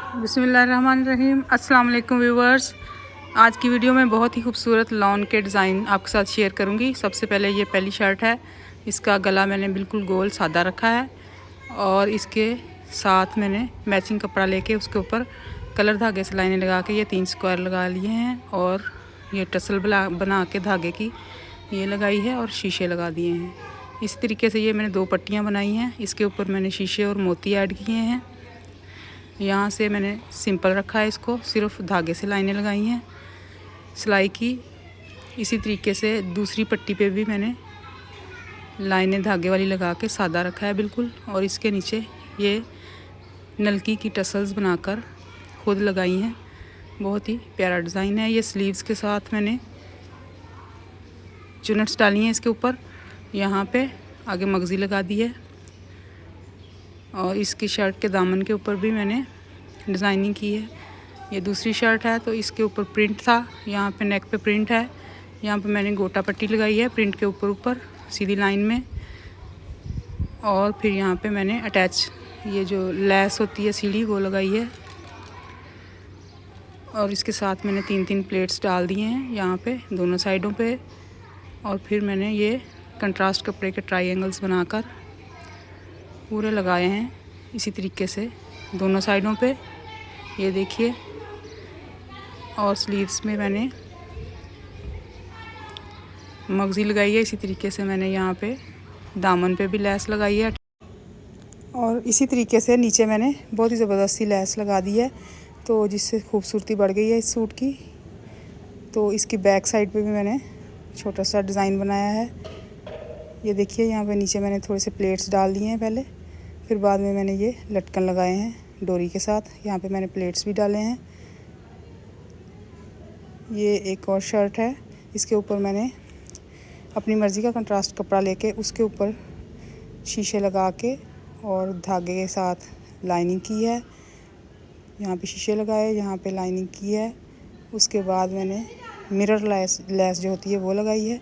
बिस्मिल्लाहिर्रहमानिर्रहीम। अस्सलाम वालेकुम व्यूवर्स। आज की वीडियो में बहुत ही खूबसूरत लॉन के डिज़ाइन आपके साथ शेयर करूंगी। सबसे पहले ये पहली शर्ट है, इसका गला मैंने बिल्कुल गोल सादा रखा है और इसके साथ मैंने मैचिंग कपड़ा लेके उसके ऊपर कलर धागे से लाइनें लगा के ये 3 स्क्वायर लगा लिए हैं और ये टसल बना के धागे की ये लगाई है और शीशे लगा दिए हैं। इस तरीके से ये मैंने 2 पट्टियाँ बनाई हैं। इसके ऊपर मैंने शीशे और मोती ऐड किए हैं। यहाँ से मैंने सिंपल रखा है, इसको सिर्फ धागे से लाइनें लगाई हैं सिलाई की। इसी तरीके से दूसरी पट्टी पे भी मैंने लाइनें धागे वाली लगा के सादा रखा है बिल्कुल, और इसके नीचे ये नलकी की टसल्स बनाकर खुद लगाई हैं। बहुत ही प्यारा डिज़ाइन है। ये स्लीव्स के साथ मैंने चुनट्स डाली हैं इसके ऊपर। यहाँ पे आगे मगज़ी लगा दी है और इसकी शर्ट के दामन के ऊपर भी मैंने डिज़ाइनिंग की है। ये दूसरी शर्ट है तो इसके ऊपर प्रिंट था, यहाँ पे नेक पे प्रिंट है। यहाँ पे मैंने गोटा पट्टी लगाई है प्रिंट के ऊपर सीधी लाइन में, और फिर यहाँ पे मैंने अटैच ये जो लेस होती है सीढ़ी वो लगाई है। और इसके साथ मैंने 3-3 प्लेट्स डाल दिए हैं यहाँ पे दोनों साइडों पे, और फिर मैंने ये कंट्रास्ट कपड़े के ट्रायंगल्स बनाकर पूरे लगाए हैं इसी तरीके से दोनों साइडों पे, ये देखिए। और स्लीव्स में मैंने मगज़ी लगाई है। इसी तरीके से मैंने यहाँ पे दामन पे भी लेस लगाई है और इसी तरीके से नीचे मैंने बहुत ही ज़बरदस्ती लेस लगा दी है, तो जिससे खूबसूरती बढ़ गई है इस सूट की। तो इसकी बैक साइड पे भी मैंने छोटा सा डिज़ाइन बनाया है। ये देखिए, यहाँ पे नीचे मैंने थोड़े से प्लेट्स डाल दिए हैं पहले, फिर बाद में मैंने ये लटकन लगाए हैं डोरी के साथ। यहाँ पे मैंने प्लेट्स भी डाले हैं। ये एक और शर्ट है, इसके ऊपर मैंने अपनी मर्ज़ी का कंट्रास्ट कपड़ा लेके उसके ऊपर शीशे लगा के और धागे के साथ लाइनिंग की है। यहाँ पे शीशे लगाए, यहाँ पे लाइनिंग की है। उसके बाद मैंने मिरर लेस जो होती है वो लगाई है,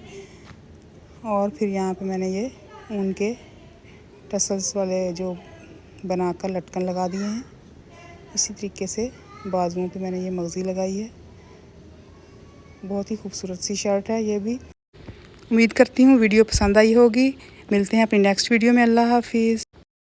और फिर यहाँ पे मैंने ये ऊन के टसल्स वाले जो बनाकर लटकन लगा दिए हैं। इसी तरीके से बाजुओं पे मैंने ये मगज़ी लगाई है। बहुत ही खूबसूरत सी शर्ट है ये भी। उम्मीद करती हूँ वीडियो पसंद आई होगी। मिलते हैं अपनी नेक्स्ट वीडियो में। अल्लाह हाफिज़।